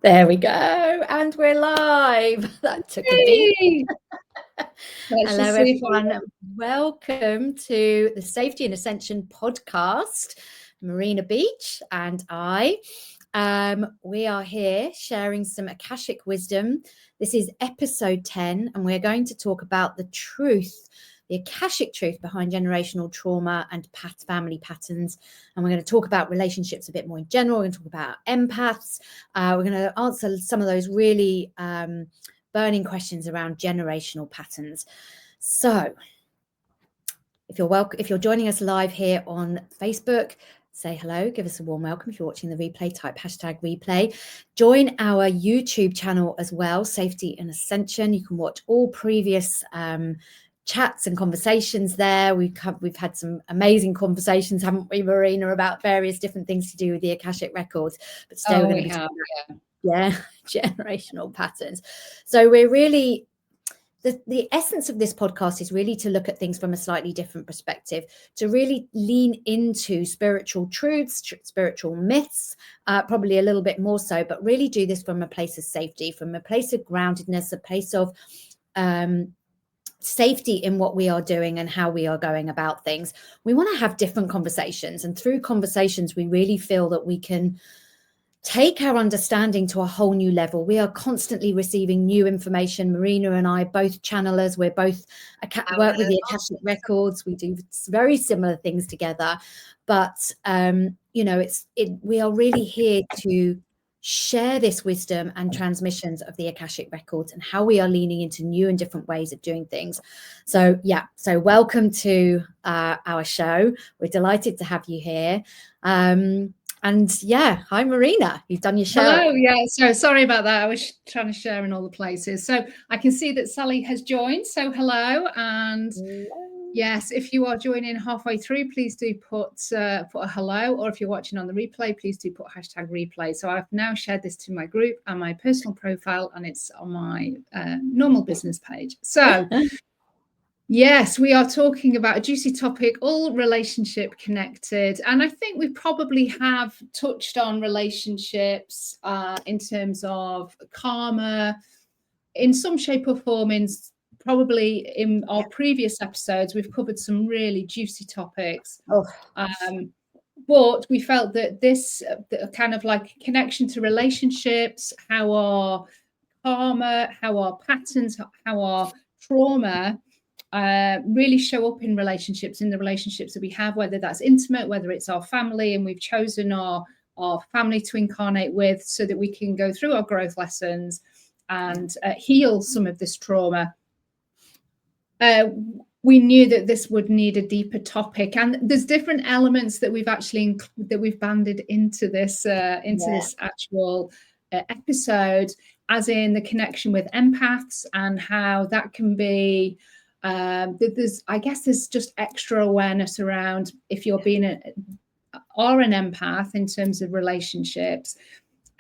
There we go. And we're live. That took a beat. Hello, everyone. Welcome to the Safety and Ascension podcast. Marina, Beech, and I. We are here sharing some Akashic wisdom. This is episode 10, and we're going to talk about the truth, the Akashic truth behind generational trauma and family patterns. And we're going to talk about relationships a bit more in general. We're going to talk about empaths. We're going to answer some of those really burning questions around generational patterns. So if you're joining us live here on Facebook, say hello, give us a warm welcome. If you're watching the replay, type #replay. Join our YouTube channel as well, Safety and Ascension. You can watch all previous chats and conversations there. We've had some amazing conversations, haven't we, Marina, about various different things to do with the Akashic Records. But today we're going to be talking about generational patterns. So we're really the essence of this podcast is really to look at things from a slightly different perspective, to really lean into spiritual truths, spiritual myths, probably a little bit more so, but really do this from a place of safety, from a place of groundedness, a place of safety in what we are doing and how we are going about things. We want to have different conversations, and through conversations we really feel that we can take our understanding to a whole new level. We are constantly receiving new information. Marina and I, both channelers, we're both work with the Akashic Records. We do very similar things together, but we are really here to share this wisdom and transmissions of the Akashic Records and how we are leaning into new and different ways of doing things. So welcome to our show. We're delighted to have you here. Hi Marina, you've done your show. Hello, so sorry about that. I was trying to share in all the places. So I can see that Sally has joined. So hello, and yes, if you are joining halfway through, please do put a hello, or if you're watching on the replay, please do put #replay. So I've now shared this to my group and my personal profile, and it's on my normal business page. So yes, we are talking about a juicy topic, all relationship connected. And I think we probably have touched on relationships in terms of karma in some shape or form. Probably in our previous episodes, we've covered some really juicy topics. But we felt that this kind of like connection to relationships, how our karma, how our patterns, how our trauma really show up in relationships, in the relationships that we have, whether that's intimate, whether it's our family, and we've chosen our family to incarnate with so that we can go through our growth lessons and heal some of this trauma. We knew that this would need a deeper topic, and there's different elements that we've banded into this this actual episode, as in the connection with empaths and how that can be there's just extra awareness around if you're an empath in terms of relationships.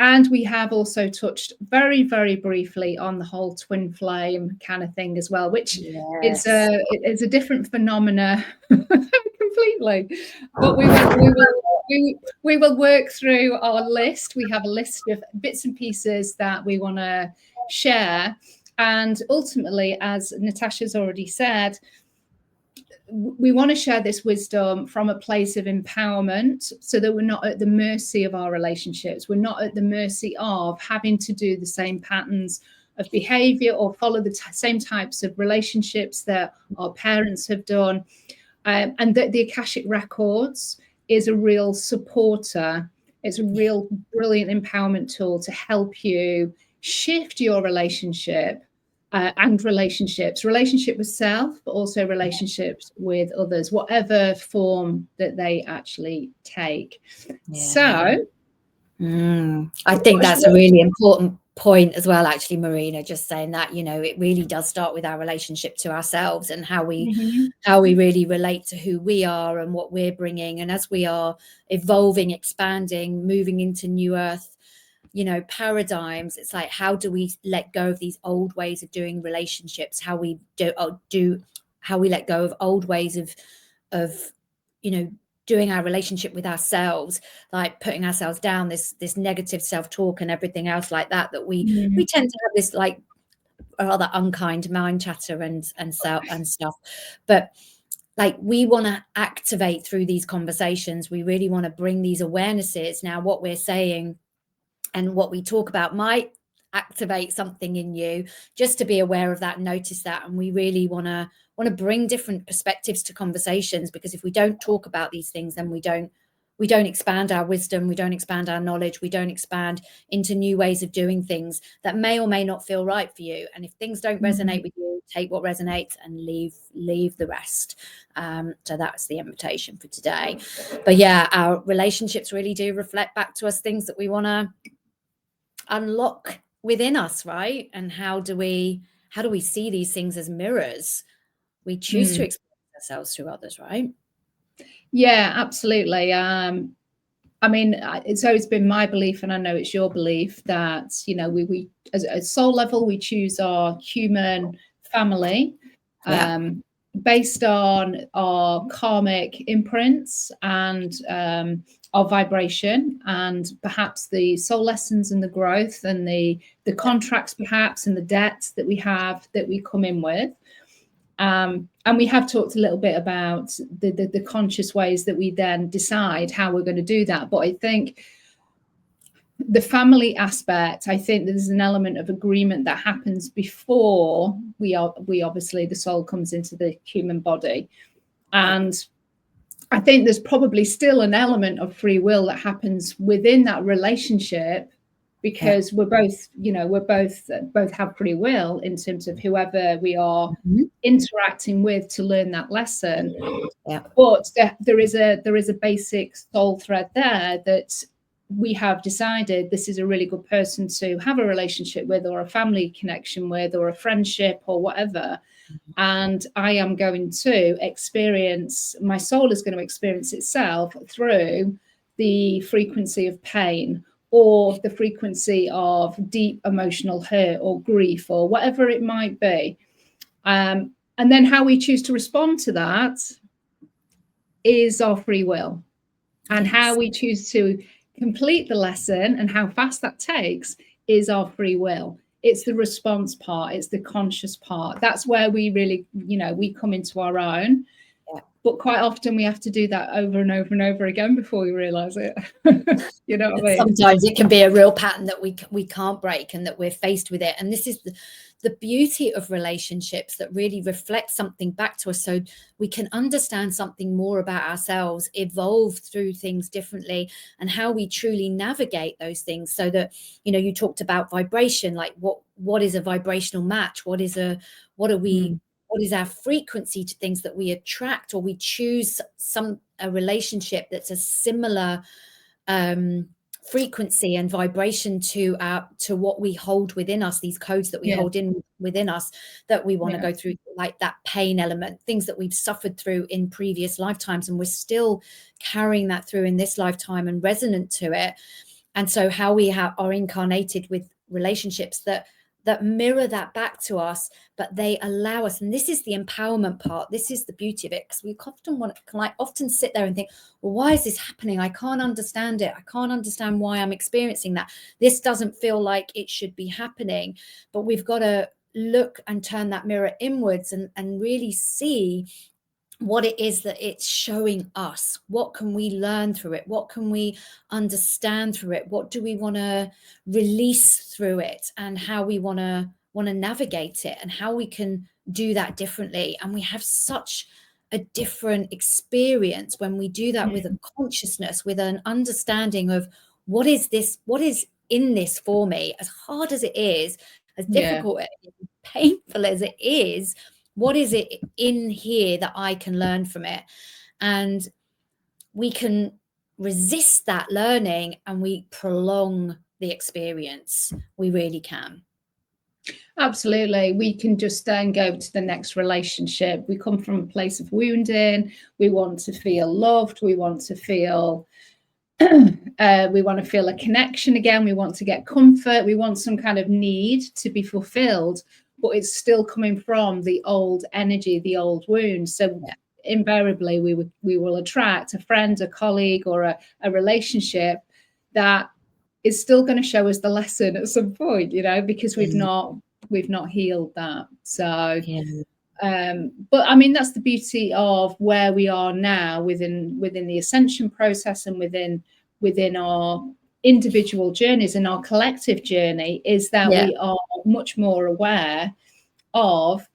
And we have also touched very, very briefly on the whole twin flame kind of thing as well, which is a different phenomena completely. But we will work through our list. We have a list of bits and pieces that we want to share. And ultimately, as Natasha's already said, we want to share this wisdom from a place of empowerment so that we're not at the mercy of our relationships. We're not at the mercy of having to do the same patterns of behavior or follow the same types of relationships that our parents have done. And that the Akashic Records is a real supporter. It's a real brilliant empowerment tool to help you shift your relationship and relationship with self, but also relationships with others, whatever form that they actually take. So I think that's a really important point as well, actually, Marina, just saying that, it really does start with our relationship to ourselves and how we really relate to who we are and what we're bringing. And as we are evolving, expanding, moving into new earth paradigms, it's like, how do we let go of these old ways of doing relationships, how we let go of old ways of doing our relationship with ourselves, like putting ourselves down, this negative self-talk and everything else like that, that we tend to have this like rather unkind mind chatter and stuff. But like, we want to activate through these conversations. We really want to bring these awarenesses. Now, what we're saying and what we talk about might activate something in you, just to be aware of that, notice that. And we really want to bring different perspectives to conversations, because if we don't talk about these things, then we don't expand our wisdom, we don't expand our knowledge, we don't expand into new ways of doing things that may or may not feel right for you. And if things don't resonate with you, take what resonates and leave the rest. So that's the invitation for today. But yeah, our relationships really do reflect back to us things that we want to unlock within us, right? And how do we see these things as mirrors? We choose to experience ourselves through others, right? Yeah, absolutely. I mean, it's always been my belief, and I know it's your belief, that, you know, we as a soul level, we choose our human family based on our karmic imprints and our vibration, and perhaps the soul lessons and the growth and the contracts perhaps and the debts that we have, that we come in with. And we have talked a little bit about the conscious ways that we then decide how we're going to do that. But I think the family aspect, I think there's an element of agreement that happens before we obviously, the soul comes into the human body. And I think there's probably still an element of free will that happens within that relationship, because we're both, you know, both have free will in terms of whoever we are interacting with to learn that lesson. But there is a basic soul thread there that we have decided this is a really good person to have a relationship with, or a family connection with, or a friendship, or whatever. And I am going to experience, my soul is going to experience itself through the frequency of pain, or the frequency of deep emotional hurt or grief, or whatever it might be. And then how we choose to respond to that is our free will. And how we choose to complete the lesson and how fast that takes is our free will. It's the response part. It's the conscious part. That's where we really, you know, we come into our own. But quite often we have to do that over and over and over again before we realize it. You know what I mean? Sometimes it can be a real pattern that we can't break, and that we're faced with it. And this is the beauty of relationships, that really reflect something back to us, so we can understand something more about ourselves, evolve through things differently, and how we truly navigate those things. So that, you know, you talked about vibration, like what is a vibrational match? What is our frequency to things that we attract, or we choose a relationship that's a similar frequency and vibration to what we hold within us, these codes that we hold within us, that we want to go through, like that pain element, things that we've suffered through in previous lifetimes, and we're still carrying that through in this lifetime and resonant to it. And so how we are incarnated with relationships that mirror that back to us, but they allow us, and this is the empowerment part, this is the beauty of it, because we often sit there and think, well, why is this happening? I can't understand it. I can't understand why I'm experiencing that. This doesn't feel like it should be happening. But we've got to look and turn that mirror inwards and really see what it is that it's showing us. What can we learn through it? What can we understand through it? What do we want to release through it? And how we want to navigate it, and how we can do that differently. And we have such a different experience when we do that with a consciousness, with an understanding of what is in this for me, as hard as it is, as difficult, as painful as it is. What is it in here that I can learn from it? And we can resist that learning, and we prolong the experience. We really can. Absolutely. We can just then go to the next relationship. We come from a place of wounding. We want to feel loved. We want to feel a connection again. We want to get comfort. We want some kind of need to be fulfilled, but it's still coming from the old energy, the old wound. So invariably we will attract a friend, a colleague, or a relationship that is still going to show us the lesson at some point, you know, because we've not healed that. So but I mean, that's the beauty of where we are now within the ascension process, and within our individual journeys and our collective journey, is that we are much more aware of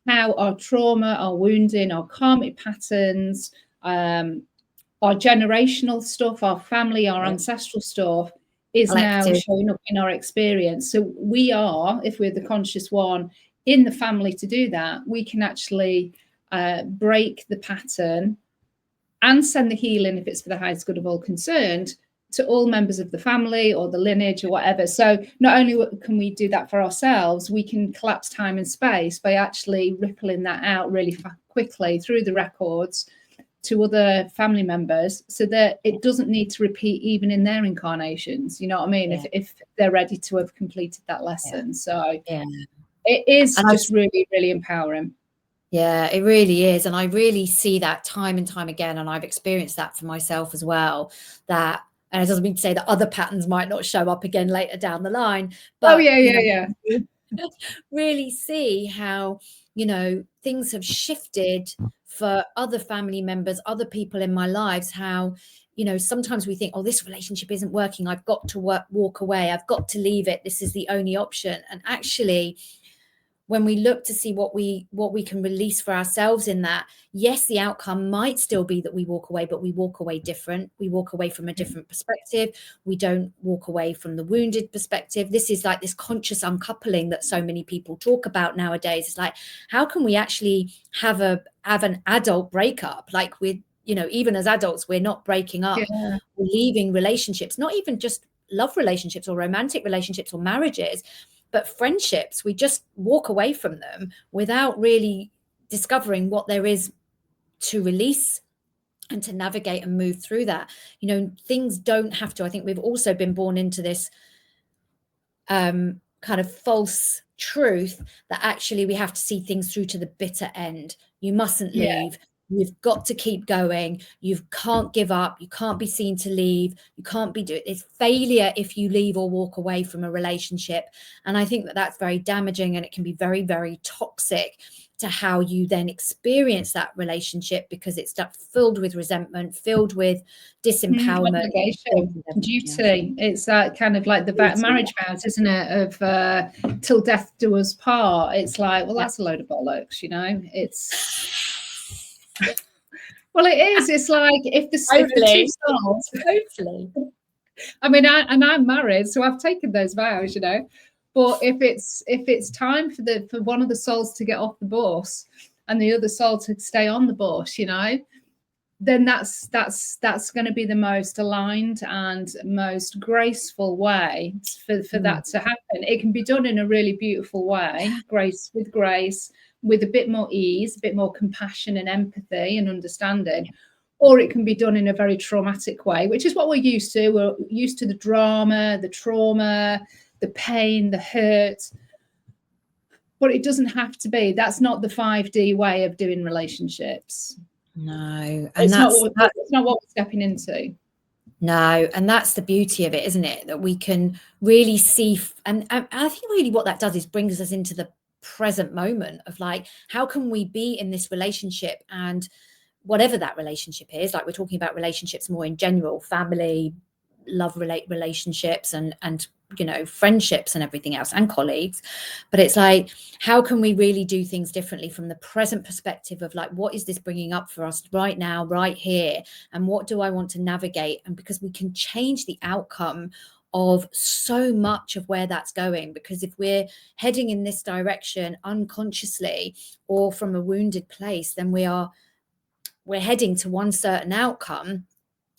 how our trauma, our wounding, our karmic patterns, our generational stuff, our family, our ancestral stuff is now showing up in our experience. So we are, if we're the conscious one in the family to do that, we can actually break the pattern and send the healing, if it's for the highest good of all concerned, to all members of the family or the lineage or whatever. So not only can we do that for ourselves, we can collapse time and space by actually rippling that out really quickly through the records to other family members, so that it doesn't need to repeat even in their incarnations. You know what I mean? If they're ready to have completed that lesson. So it is just really, really empowering. Yeah, it really is. And I really see that time and time again. And I've experienced that for myself as well. And it doesn't mean to say that other patterns might not show up again later down the line. But really see how, you know, things have shifted for other family members, other people in my lives, how, you know, sometimes we think, oh, this relationship isn't working, I've got to walk away, I've got to leave it, this is the only option. And actually, when we look to see what we can release for ourselves in that, yes, the outcome might still be that we walk away, but we walk away different. We walk away from a different perspective. We don't walk away from the wounded perspective. This is like this conscious uncoupling that so many people talk about nowadays. It's like, how can we actually have an adult breakup? Like, we, you know, even as adults, we're not breaking up, we're leaving relationships, not even just love relationships or romantic relationships or marriages, but friendships. We just walk away from them without really discovering what there is to release and to navigate and move through that. You know, things don't have to. I think we've also been born into this kind of false truth that actually we have to see things through to the bitter end. You mustn't leave. You've got to keep going. You can't give up. You can't be seen to leave. You can't be doing it's failure if you leave or walk away from a relationship. And I think that that's very damaging, and it can be very, very toxic to how you then experience that relationship, because it's filled with resentment, filled with disempowerment, obligation, duty. It's kind of like the marriage vows, isn't it? Of till death do us part. It's like, well, that's a load of bollocks, you know. It's well, it is. It's like if the two souls, I mean, I'm married, so I've taken those vows, you know. But if it's time for one of the souls to get off the bus and the other soul to stay on the bus, you know, then that's going to be the most aligned and most graceful way for that to happen. It can be done in a really beautiful way, with grace, with a bit more ease, a bit more compassion and empathy and understanding. Or it can be done in a very traumatic way, which is what we're used to. We're used to the drama, the trauma, the pain, the hurt. But it doesn't have to be. That's not the 5D way of doing relationships. No. And it's not what we're stepping into. No. And that's the beauty of it, isn't it? That we can really see. And I think really what that does is brings us into the present moment of like, how can we be in this relationship, and whatever that relationship is, like we're talking about relationships more in general, family, love relationships, and you know, friendships and everything else, and colleagues. But it's like, how can we really do things differently from the present perspective of like, what is this bringing up for us right now, right here, and what do I want to navigate? And because we can change the outcome of so much of where that's going, because if we're heading in this direction unconsciously or from a wounded place, then we're heading to one certain outcome.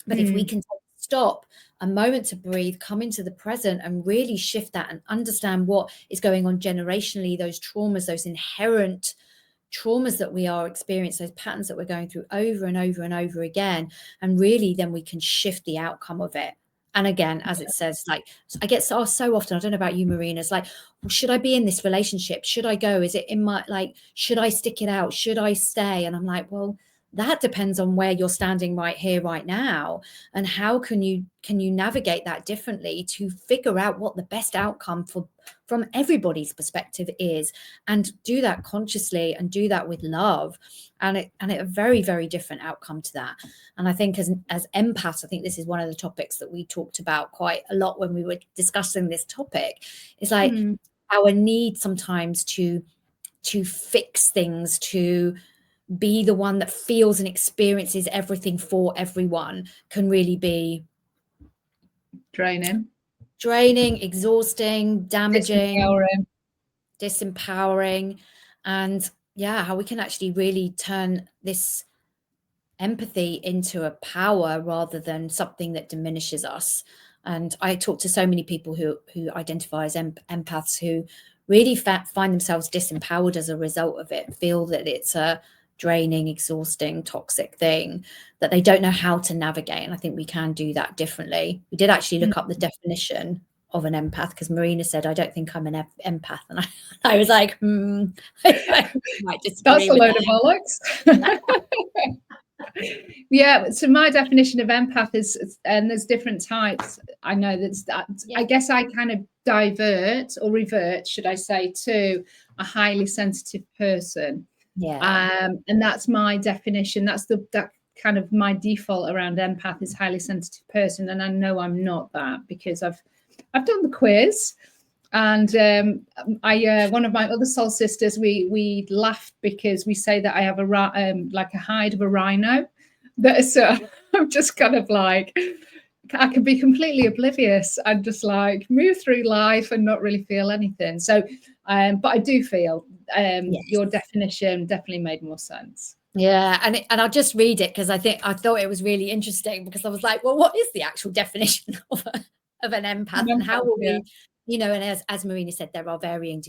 But if we can stop a moment to breathe, come into the present and really shift that and understand what is going on generationally, those traumas, those inherent traumas that we are experiencing, those patterns that we're going through over and over and over again, and really then we can shift the outcome of it. And again, as it says, like, I get asked so often, I don't know about you, Marina, it's like, well, should I be in this relationship? Should I go? Is it in my, like, should I stick it out? Should I stay? And I'm like, well, that depends on where you're standing right here, right now, and how can you navigate that differently to figure out what the best outcome from everybody's perspective is, and do that consciously and do that with love, and a very, very different outcome to that. And I think as empaths, I think this is one of the topics that we talked about quite a lot when we were discussing this topic, is like our need sometimes to fix things, to be the one that feels and experiences everything for everyone, can really be draining, exhausting, damaging, disempowering. And how we can actually really turn this empathy into a power rather than something that diminishes us. And I talk to so many people who identify as empaths, who really find themselves disempowered as a result of it, feel that it's a draining, exhausting, toxic thing that they don't know how to navigate. And I think we can do that differently. We did actually look up the definition of an empath, because Marina said, I don't think I'm an empath. And I was like, I might disagree. That's a load of bollocks. Yeah, so my definition of empath is, and there's different types. I know that I guess I kind of divert or revert, should I say, to a highly sensitive person. And that's my definition. That's that kind of my default around empath is highly sensitive person. And I know I'm not that, because I've done the quiz, and one of my other soul sisters, we laughed because we say that I have like a hide of a rhino. So I'm just kind of like, I can be completely oblivious and just like move through life and not really feel anything. So, but I do feel your definition definitely made more sense. Yeah, and I'll just read it, because I thought it was really interesting, because I was like, well, what is the actual definition of an empath, and how will we, and as Marina said, there are varying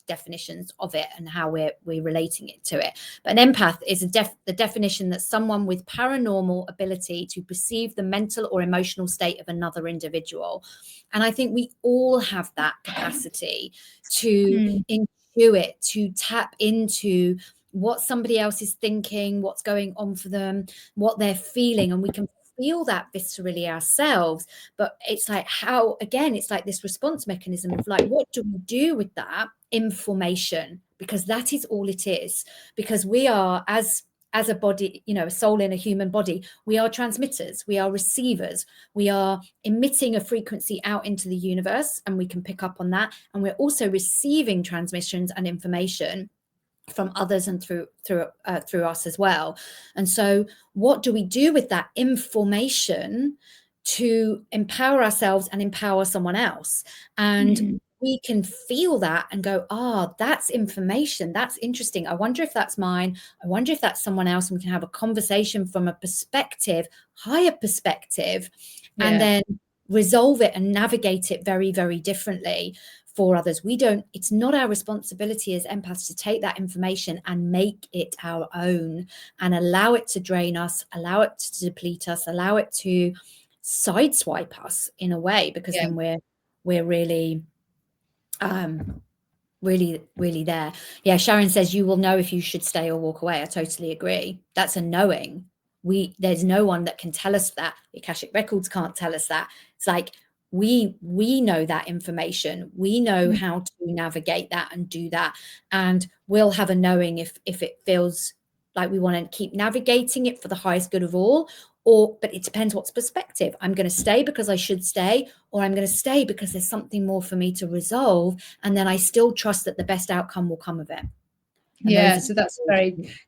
definitions of it and how we're relating it to it. But an empath is the definition that someone with paranormal ability to perceive the mental or emotional state of another individual. And I think we all have that capacity to intuit, to tap into what somebody else is thinking, what's going on for them, what they're feeling, and we can feel that viscerally ourselves. But it's like it's like this response mechanism of like, what do we do with that information? Because that is all it is. Because we are, as a body, a soul in a human body, we are transmitters, we are receivers, we are emitting a frequency out into the universe, and we can pick up on that. And we're also receiving transmissions and information from others and through us as well. And so what do we do with that information to empower ourselves and empower someone else? And we can feel that and go, that's information, that's interesting, I wonder if that's mine, I wonder if that's someone else, and we can have a conversation from a higher perspective, and then resolve it and navigate it very, very differently for others. It's not our responsibility as empaths to take that information and make it our own and allow it to drain us, allow it to deplete us, allow it to sideswipe us in a way, because then we're really really there. Sharon says, you will know if you should stay or walk away. I totally agree. That's a knowing. There's no one that can tell us that. The Akashic Records can't tell us that. It's like we know that information, we know how to navigate that and do that, and we'll have a knowing if it feels like we want to keep navigating it for the highest good of all, but it depends what's perspective. I'm going to stay because I should stay, or I'm going to stay because there's something more for me to resolve, and then I still trust that the best outcome will come of it. So that's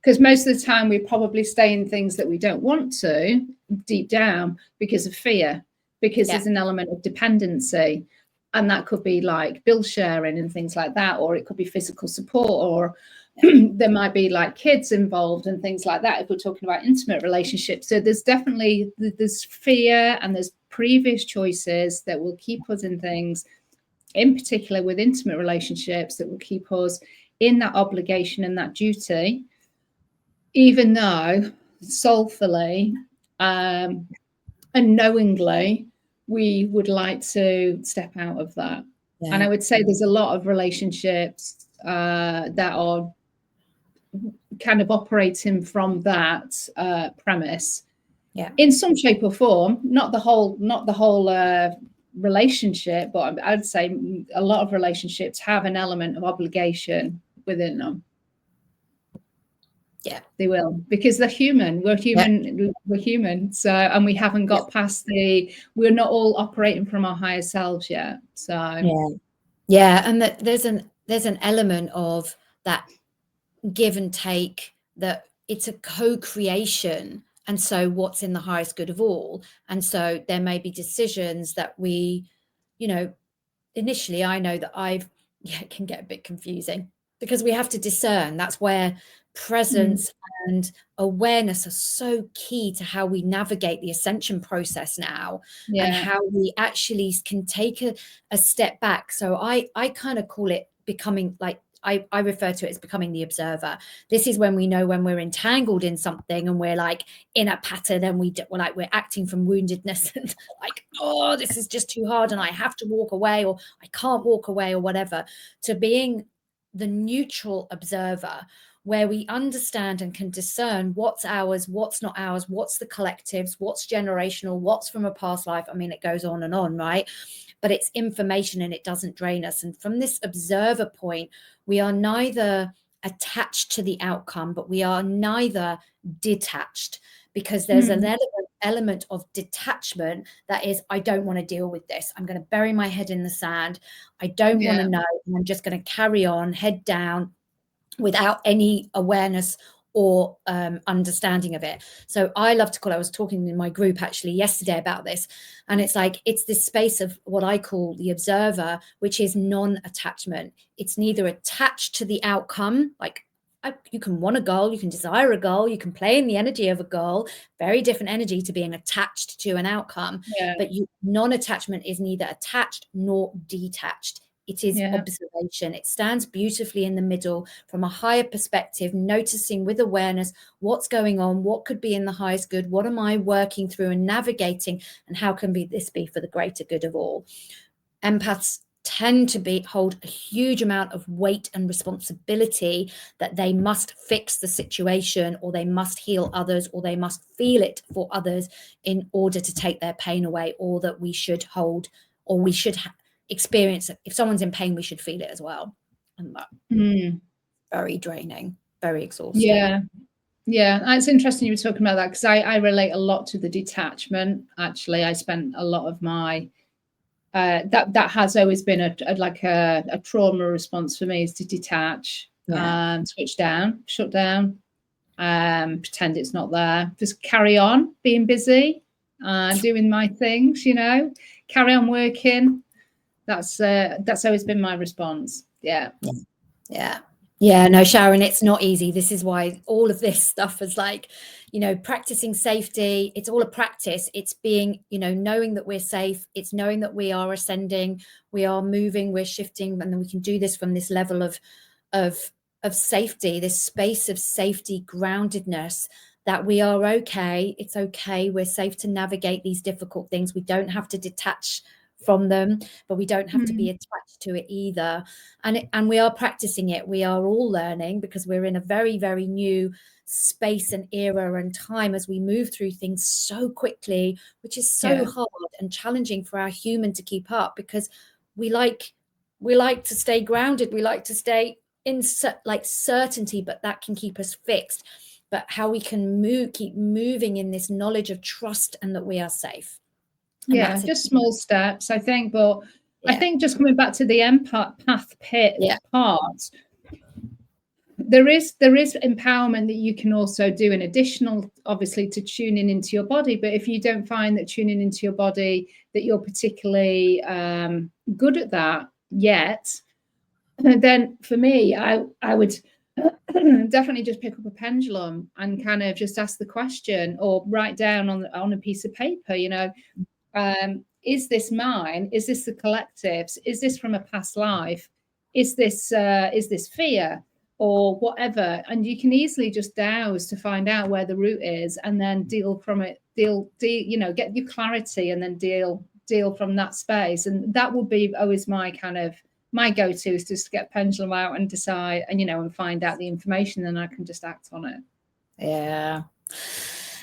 because most of the time we probably stay in things that we don't want to deep down because of fear, because there's an element of dependency, and that could be like bill sharing and things like that, or it could be physical support, or there might be like kids involved and things like that if we're talking about intimate relationships. So there's definitely fear, and there's previous choices that will keep us in things, in particular with intimate relationships, that will keep us in that obligation and that duty, even though soulfully and knowingly we would like to step out of that. And I would say there's a lot of relationships that are kind of operating from that premise, in some shape or form, not the whole relationship, but I'd say a lot of relationships have an element of obligation within them. Yeah, they will, because they're human. We're human. So, and we haven't got past we're not all operating from our higher selves yet. So and that there's an element of that give and take, that it's a co-creation. And so what's in the highest good of all? And so there may be decisions that we, initially, I know that it can get a bit confusing because we have to discern. That's where presence and awareness are so key to how we navigate the ascension process now, and how we actually can take a step back. So I kind of call it becoming, like, I refer to it as becoming the observer. This is when we know when we're entangled in something and we're like in a pattern, and we're acting from woundedness and like, oh, this is just too hard and I have to walk away, or I can't walk away, or whatever, to being the neutral observer, where we understand and can discern what's ours, what's not ours, what's the collectives, what's generational, what's from a past life. I mean, it goes on and on, right? But it's information and it doesn't drain us. And from this observer point, we are neither attached to the outcome, but we are neither detached, because there's an element of detachment that is, I don't want to deal with this. I'm going to bury my head in the sand. I don't want to know. And I'm just going to carry on, head down, without any awareness or understanding of it. So I love to call, I was talking in my group actually yesterday about this, and it's like, it's this space of what I call the observer, which is non-attachment. It's neither attached to the outcome, like you can want a goal, you can desire a goal, you can play in the energy of a goal, very different energy to being attached to an outcome. But non-attachment is neither attached nor detached. It is observation. It stands beautifully in the middle from a higher perspective, noticing with awareness what's going on, what could be in the highest good, what am I working through and navigating, and how can this be for the greater good of all. Empaths tend to hold a huge amount of weight and responsibility, that they must fix the situation, or they must heal others, or they must feel it for others in order to take their pain away, or that we should hold, or we should experience it. If someone's in pain, we should feel it as well. And that very draining, very exhausting. It's interesting you were talking about that, because I relate a lot to the detachment. Actually, I spent a lot of my that has always been a trauma response for me, is to detach, switch down, shut down, pretend it's not there, just carry on being busy, doing my things, carry on working. That's always been my response. No, Sharon, it's not easy. This is why all of this stuff is like, practicing safety. It's all a practice. It's being, knowing that we're safe. It's knowing that we are ascending, we are moving, we're shifting, and then we can do this from this level of safety, this space of safety, groundedness, that we are okay. It's okay. We're safe to navigate these difficult things. We don't have to detach from them, but we don't have to be attached to it either. And we are practicing it. We are all learning, because we're in a very, very new space and era and time as we move through things so quickly, which is so hard and challenging for our human to keep up, because we like to stay grounded. We like to stay in certainty, but that can keep us fixed. But how we can keep moving in this knowledge of trust, and that we are safe. Just small steps, I think. But I think, just coming back to the empath part, there is empowerment that you can also do, in additional, obviously, to tuning into your body. But if you don't find that tuning into your body, that you're particularly good at that yet, then for me, I would definitely just pick up a pendulum and kind of just ask the question, or write down on a piece of paper, is this mine? Is this the collectives? Is this from a past life? Is this fear or whatever? And you can easily just douse to find out where the root is, and then deal from it. Get your clarity, and then deal from that space. And that would be always my my go-to is just to get a pendulum out and decide, and and find out the information, then I can just act on it.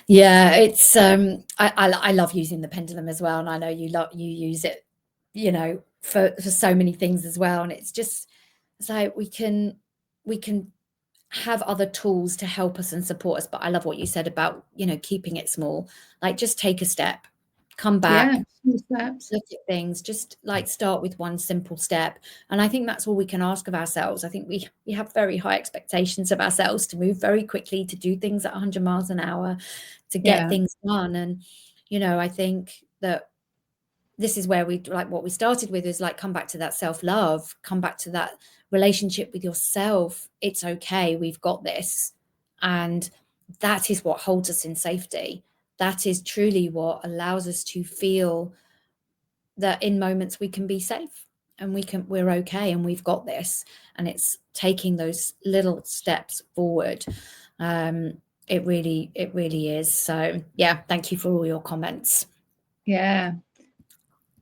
Yeah, it's I love using the pendulum as well, and I know you use it, for so many things as well. And it's just so we can have other tools to help us and support us. But I love what you said about keeping it small. Like, just take a step, come back, look at things, just like start with one simple step. And I think that's all we can ask of ourselves. I think we have very high expectations of ourselves to move very quickly, to do things at 100 miles an hour, to get things done. And I think that this is where we, like what we started with, is like, come back to that self-love, come back to that relationship with yourself. It's okay, we've got this. And that is what holds us in safety. That is truly what allows us to feel that in moments we can be safe and we're okay and we've got this. And it's taking those little steps forward. It really is. So yeah, thank you for all your comments. Yeah.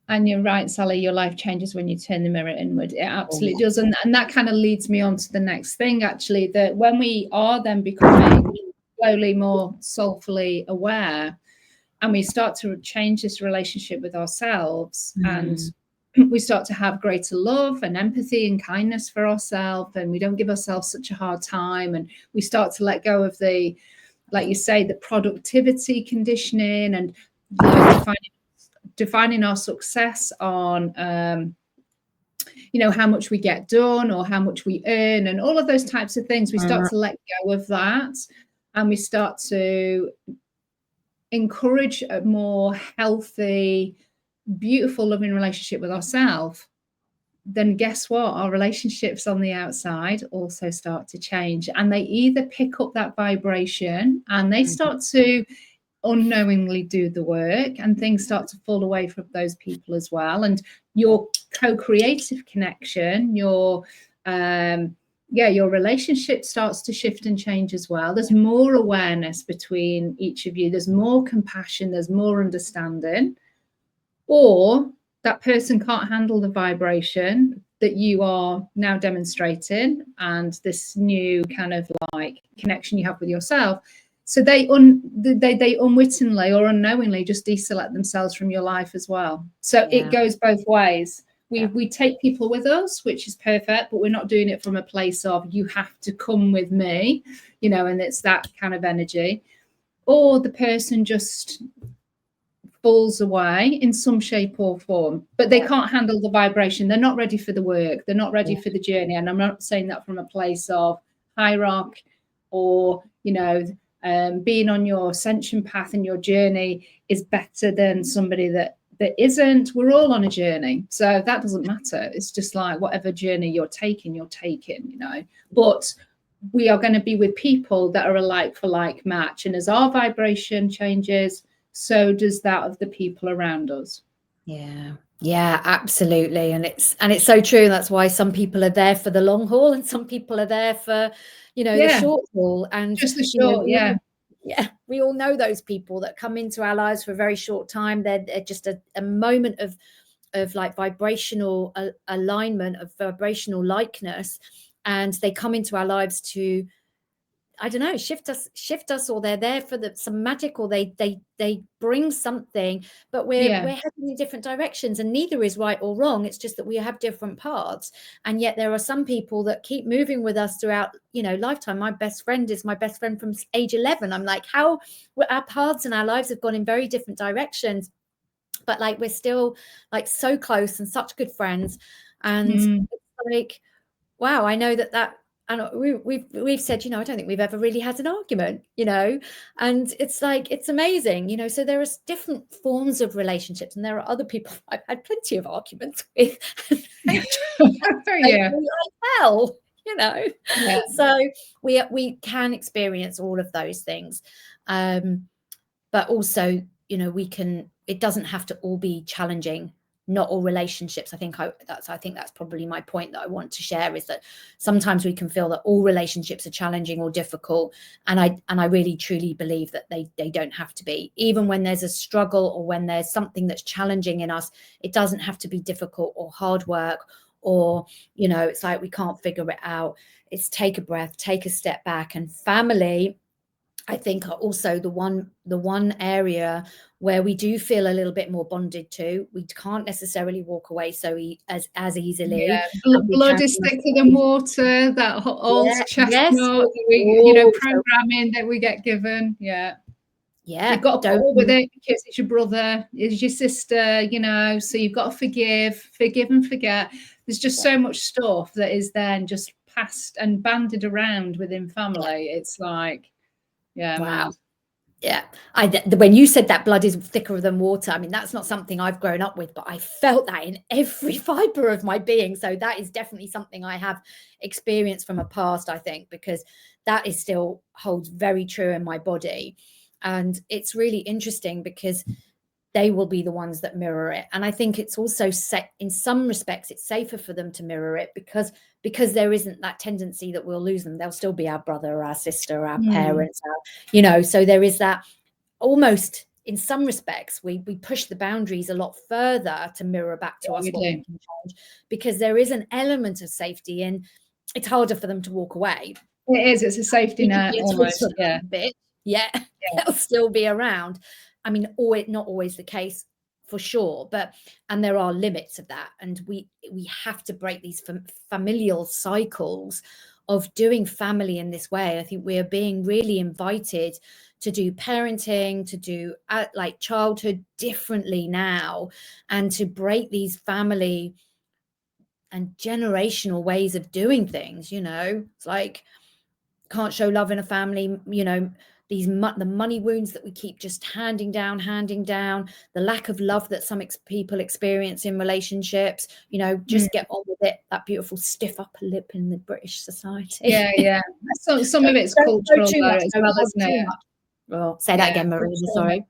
And you're right, Sally, your life changes when you turn the mirror inward. It absolutely does. And that kind of leads me on to the next thing, actually, that when we are then becoming slowly more soulfully aware, and we start to change this relationship with ourselves, and we start to have greater love and empathy and kindness for ourselves, and we don't give ourselves such a hard time, and we start to let go of the, like you say, the productivity conditioning, and defining our success on how much we get done or how much we earn and all of those types of things. We start to let go of that, and we start to encourage a more healthy, beautiful, loving relationship with ourselves. Then guess what? Our relationships on the outside also start to change, and they either pick up that vibration and they start to unknowingly do the work, and things start to fall away from those people as well. And your co-creative connection, your relationship starts to shift and change as well. There's more awareness between each of you. There's more compassion. There's more understanding. Or that person can't handle the vibration that you are now demonstrating and this new kind of like connection you have with yourself. So they unwittingly or unknowingly just deselect themselves from your life as well. So it goes both ways. We take people with us, which is perfect, but we're not doing it from a place of you have to come with me, and it's that kind of energy. Or the person just falls away in some shape or form, but they can't handle the vibration. They're not ready for the work. They're not ready for the journey. And I'm not saying that from a place of hierarchy or, being on your ascension path and your journey is better than somebody that isn't. We're all on a journey, so that doesn't matter. It's just like whatever journey you're taking, but we are going to be with people that are a like for like match, and as our vibration changes, so does that of the people around us. Yeah, absolutely. And it's so true. That's why some people are there for the long haul and some people are there for the short haul. And just the short, we all know those people that come into our lives for a very short time. They're just a moment of like vibrational alignment, of vibrational likeness, and they come into our lives to, I don't know, shift us, or they're there for some magic, or they bring something, but we're heading in different directions, and neither is right or wrong. It's just that we have different paths, and yet there are some people that keep moving with us throughout lifetime. My best friend is my best friend from age 11. I'm like, how our paths and our lives have gone in very different directions, but like we're still like so close and such good friends. And it's like, wow, I know that and we've said, I don't think we've ever really had an argument, and it's like, it's amazing, so there are different forms of relationships, and there are other people I've had plenty of arguments with. Hell, so we can experience all of those things, but also, it doesn't have to all be challenging. Not all relationships. I think that's probably my point that I want to share, is that sometimes we can feel that all relationships are challenging or difficult, and I really truly believe that they don't have to be. Even when there's a struggle or when there's something that's challenging in us, it doesn't have to be difficult or hard work or, you know, it's like we can't figure it out. It's take a breath, take a step back. And family, I think, are also the one area where we do feel a little bit more bonded to. We can't necessarily walk away as easily. Yeah, blood is thicker than water. That old chestnut, programming that we get given. Yeah. You've got to put up with it because it's your brother, it's your sister, you know, so you've got to forgive and forget. There's just so much stuff that is then just passed and banded around within family. It's like, yeah, wow. man. Yeah, when you said that blood is thicker than water, I mean, that's not something I've grown up with, but I felt that in every fiber of my being. So that is definitely something I have experienced from a past, I think, because that is still holds very true in my body. And it's really interesting because they will be the ones that mirror it. And I think it's also in some respects, it's safer for them to mirror it because there isn't that tendency that we'll lose them. They'll still be our brother or our sister, or our parents, you know, so there is that almost, in some respects, we push the boundaries a lot further to mirror back to us what we can change, because there is an element of safety and it's harder for them to walk away. It is, it's a safety net almost. Yeah. They'll still be around. I mean, not always the case, for sure, and there are limits of that, and we have to break these familial cycles of doing family in this way. I think we are being really invited to do parenting, to do like childhood differently now, and to break these family and generational ways of doing things. You know, it's like, can't show love in a family, you know, the money wounds that we keep just handing down, the lack of love that some people experience in relationships, you know, just get on with it. That beautiful stiff upper lip in the British society. Yeah. So some of it's cultural as well, isn't it? Well, say that again, Marina, sorry.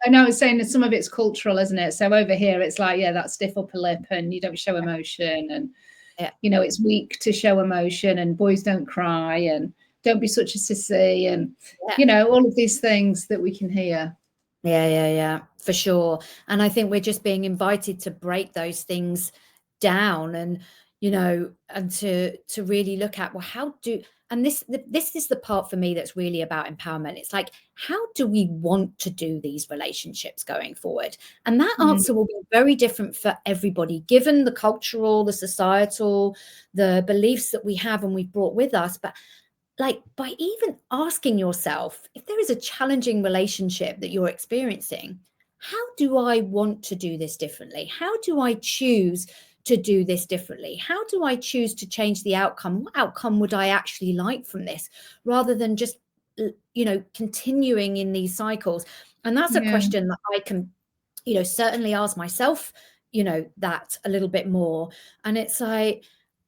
I know, I was saying that some of it's cultural, isn't it? So over here, it's like, that stiff upper lip and you don't show emotion, and, you know, it's weak to show emotion, and boys don't cry, and don't be such a sissy, and, you know, all of these things that we can hear. Yeah, for sure. And I think we're just being invited to break those things down, and, you know, and to really look at, well, and this is the part for me that's really about empowerment. It's like, how do we want to do these relationships going forward? And that answer will be very different for everybody, given the cultural, the societal, the beliefs that we have and we've brought with us. But like, by even asking yourself, if there is a challenging relationship that you're experiencing, how do I want to do this differently? How do I choose to do this differently? How do I choose to change the outcome? What outcome would I actually like from this, rather than just, you know, continuing in these cycles? And that's a question that I can, you know, certainly ask myself, you know, that a little bit more. And it's like,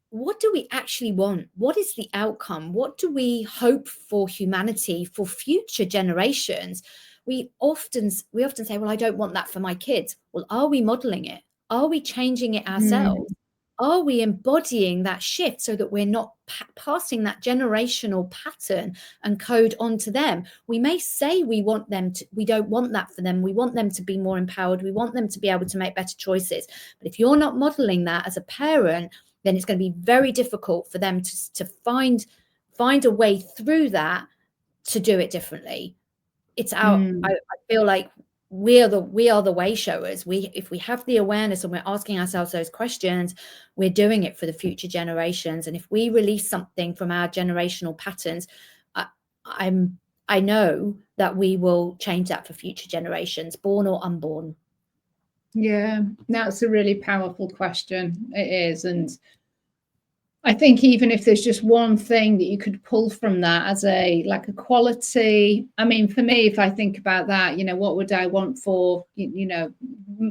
what do we actually want? What is the outcome? What do we hope for humanity, for future generations? We often say, well, I don't want that for my kids. Well, are we modeling it? Are we changing it ourselves? Are we embodying that shift so that we're not passing that generational pattern and code onto them? We may say we don't want that for them. We want them to be more empowered. We want them to be able to make better choices. But if you're not modeling that as a parent, then it's going to be very difficult for them to find a way through that to do it differently. It's I feel like we are the way showers. If we have the awareness and we're asking ourselves those questions, we're doing it for the future generations. And if we release something from our generational patterns, I know that we will change that for future generations, born or unborn. Yeah, that's a really powerful question. It is. And I think even if there's just one thing that you could pull from that as a quality, I mean, for me, if I think about that, you know, what would I want for, you know,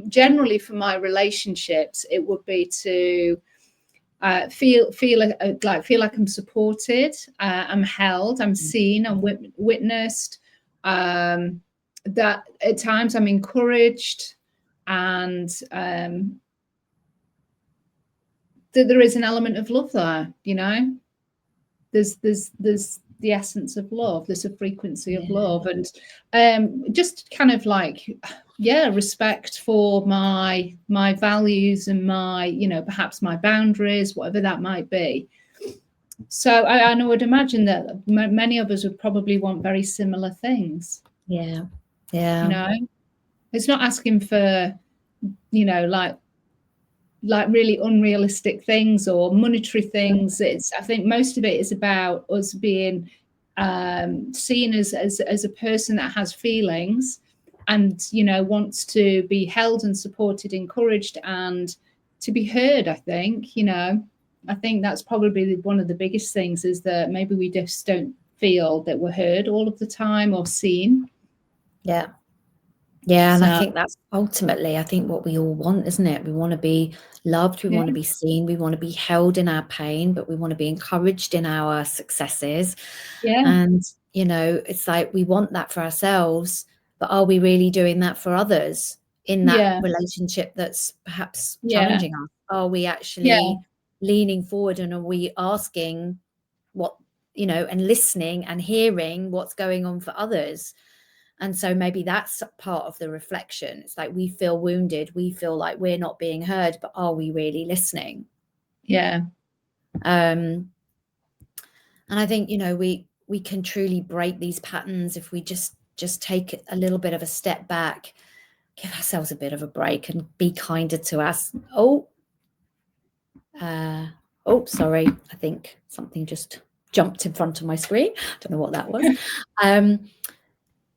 generally for my relationships, it would be to feel like I'm supported, I'm held, I'm seen, I'm witnessed, that at times I'm encouraged, and that there is an element of love there, you know. There's the essence of love. There's a frequency of love, and just kind of like respect for my values and my, you know, perhaps my boundaries, whatever that might be. So I would imagine that many of us would probably want very similar things. Yeah. Yeah. You know, it's not asking for, you know, like really unrealistic things or monetary things. It's, I think most of it is about us being seen as a person that has feelings and, you know, wants to be held and supported, encouraged, and to be heard. I think, you know, I think that's probably one of the biggest things, is that maybe we just don't feel that we're heard all of the time or seen. Yeah. Yeah, and I think that's ultimately, I think what we all want, isn't it? We want to be loved, we want to be seen, we want to be held in our pain, but we want to be encouraged in our successes. Yeah. And, you know, it's like we want that for ourselves, but are we really doing that for others in that relationship that's perhaps challenging us? Are we actually leaning forward, and are we asking what, you know, and listening and hearing what's going on for others? And so maybe that's part of the reflection. It's like we feel wounded, we feel like we're not being heard, but are we really listening? Yeah. And I think, you know, we can truly break these patterns if we just take a little bit of a step back, give ourselves a bit of a break, and be kinder to us. Oh, sorry. I think something just jumped in front of my screen. I don't know what that was.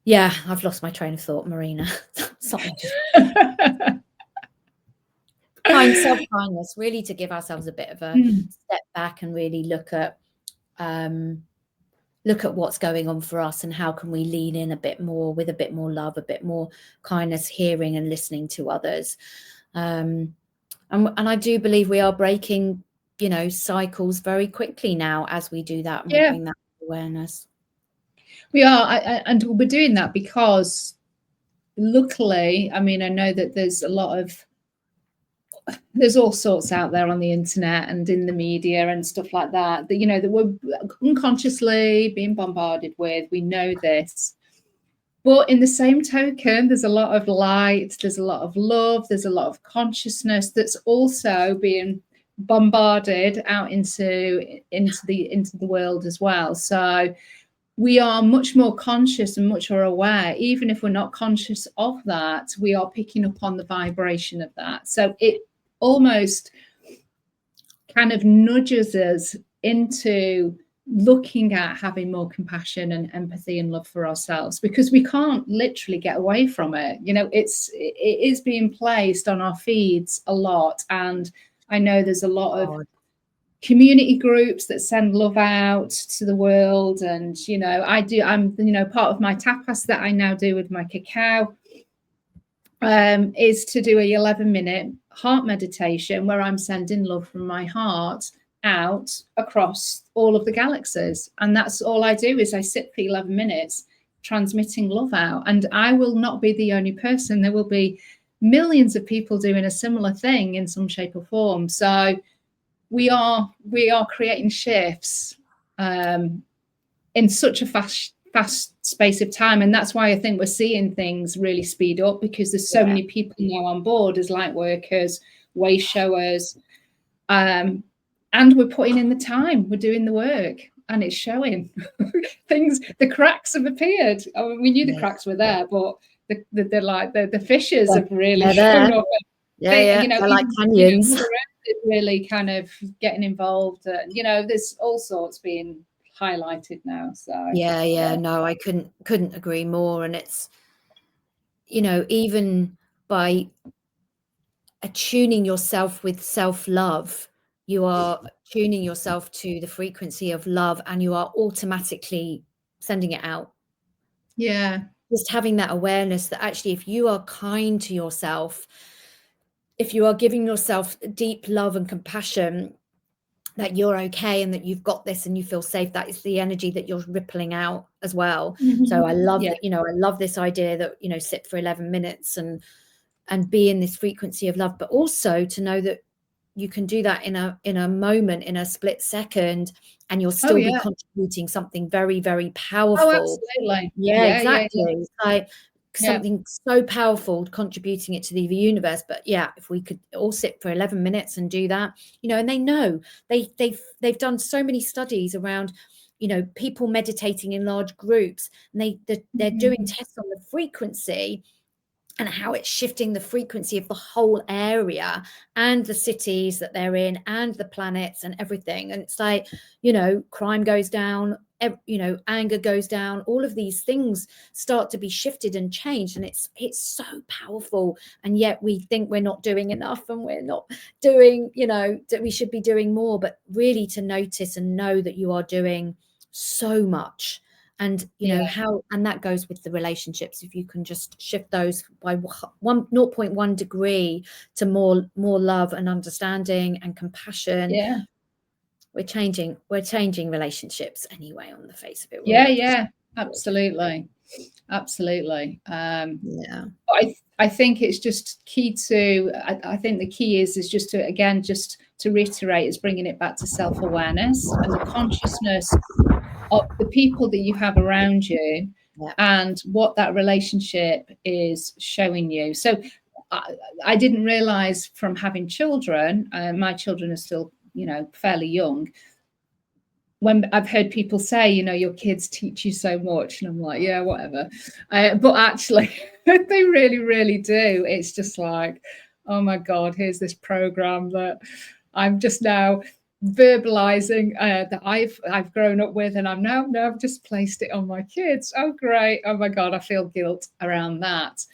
Yeah, I've lost my train of thought, Marina. Something just self-kindness, really, to give ourselves a bit of a step back and really look at what's going on for us, and how can we lean in a bit more with a bit more love, a bit more kindness, hearing and listening to others. And I do believe we are breaking, you know, cycles very quickly now as we do that and we bring that awareness. We are, and we're doing that because, luckily, I mean, I know that there's all sorts out there on the internet and in the media and stuff like that, you know, that we're unconsciously being bombarded with. We know this. But in the same token, there's a lot of light, there's a lot of love, there's a lot of consciousness that's also being bombarded out into the world as well. So we are much more conscious and much more aware. Even if we're not conscious of that, we are picking up on the vibration of that. So it almost kind of nudges us into looking at having more compassion and empathy and love for ourselves, because we can't literally get away from it. You know, it is being placed on our feeds a lot. And I know there's a lot of community groups that send love out to the world. And, you know, I'm, you know, part of my tapas that I now do with my cacao is to do a 11-minute heart meditation where I'm sending love from my heart out across all of the galaxies. And that's all I do, is I sit for 11 minutes transmitting love out. And I will not be the only person. There will be millions of people doing a similar thing in some shape or form. So we are creating shifts in such a fast space of time. And that's why I think we're seeing things really speed up, because there's so many people now on board as light workers, way showers, and we're putting in the time, we're doing the work, and it's showing. Things, the cracks have appeared. I mean, we knew the cracks were there, but the fissures have really shown up. You know, they're like canyons. You know, really kind of getting involved. You know, there's all sorts being highlighted now. So no, I couldn't agree more. And it's, you know, even by attuning yourself with self-love, you are tuning yourself to the frequency of love, and you are automatically sending it out. Just having that awareness that actually, if you are kind to yourself, if you are giving yourself deep love and compassion, that you're okay and that you've got this and you feel safe, that is the energy that you're rippling out as well. So I love that, you know, I love this idea that, you know, sit for 11 minutes and be in this frequency of love, but also to know that you can do that in a moment, in a split second, and you'll still be contributing something very, very powerful. Absolutely. Exactly. Like, something so powerful, contributing it to the universe. But yeah, if we could all sit for 11 minutes and do that, you know, and they know they've done so many studies around, you know, people meditating in large groups, and they're doing tests on the frequency and how it's shifting the frequency of the whole area and the cities that they're in and the planets and everything. And it's like, you know, crime goes down, you know, anger goes down, all of these things start to be shifted and changed. And it's so powerful. And yet we think we're not doing enough, and we're not doing, you know, that we should be doing more. But really to notice and know that you are doing so much. And you know how, and that goes with the relationships. If you can just shift those by 0.1 degree to more love and understanding and compassion, we're changing relationships anyway on the face of it. Absolutely. I think it's just key to, I think the key is just to, again, just to reiterate, is bringing it back to self-awareness and the consciousness of the people that you have around you and what that relationship is showing you. So I didn't realize from having children, my children are still, you know, fairly young, when I've heard people say, you know, your kids teach you so much, and I'm like, yeah, whatever. But actually they really, really do. It's just like, oh my God, here's this program that I'm just now verbalizing that I've grown up with, and I've just placed it on my kids. Oh great. Oh my God, I feel guilt around that.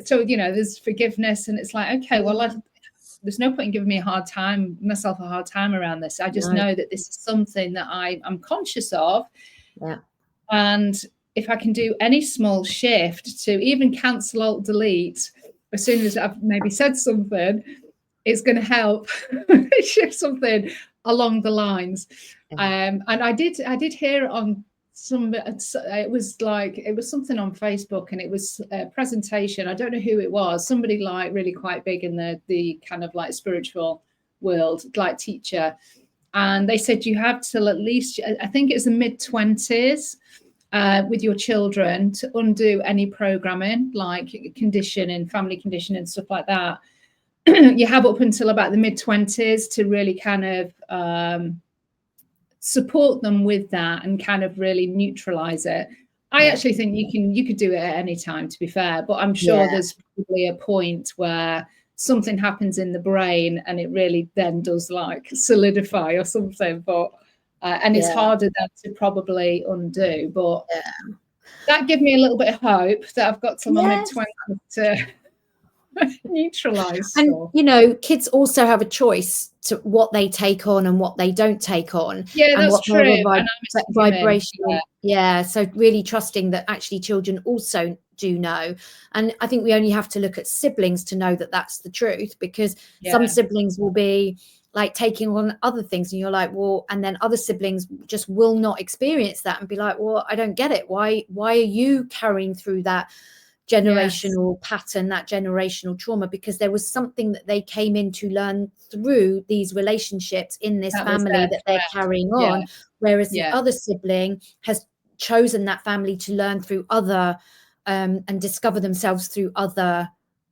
So, you know, there's forgiveness, and it's like, okay, well, there's no point in giving me myself a hard time around this. I just know that this is something that I'm conscious of. And if I can do any small shift to even cancel, alt, delete as soon as I've maybe said something, it's going to help shift something along the lines. And I did hear it on it was something on Facebook, and it was a presentation. I don't know who it was, somebody like really quite big in the kind of like spiritual world, like teacher. And they said you have till at least, I think it's the mid-20s with your children to undo any programming, like conditioning, family conditioning, stuff like that. You have up until about the mid-20s to really kind of support them with that and kind of really neutralize it. I actually think you could do it at any time, to be fair, but I'm sure there's probably a point where something happens in the brain and it really then does like solidify or something. But and it's harder than to probably undo. But that gave me a little bit of hope that I've got till my mid-20s to neutralize. And you know, kids also have a choice to what they take on and what they don't take on. And that's true. Vibrational. So really trusting that actually children also do know. And I think we only have to look at siblings to know that that's the truth, because some siblings will be like taking on other things, and you're like, well, and then other siblings just will not experience that and be like, well, I don't get it. Why are you carrying through that generational pattern, that generational trauma? Because there was something that they came in to learn through these relationships in this family that they're carrying on, whereas the other sibling has chosen that family to learn through other and discover themselves through other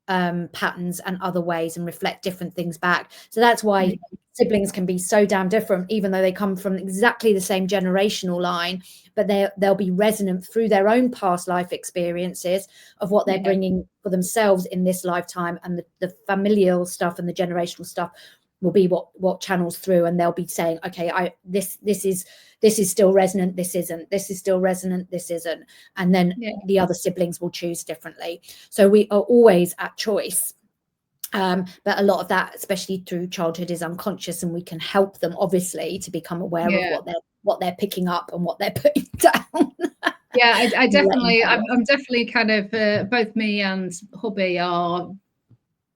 patterns and other ways and reflect different things back. So that's why siblings can be so damn different, even though they come from exactly the same generational line, but they'll be resonant through their own past life experiences of what they're bringing for themselves in this lifetime, and the familial stuff and the generational stuff will be what channels through, and they'll be saying, okay, this is still resonant, this isn't, this is still resonant, this isn't, and then the other siblings will choose differently. So we are always at choice, but a lot of that, especially through childhood, is unconscious, and we can help them obviously to become aware of what they're picking up and what they're putting down. I'm definitely kind of both me and hubby are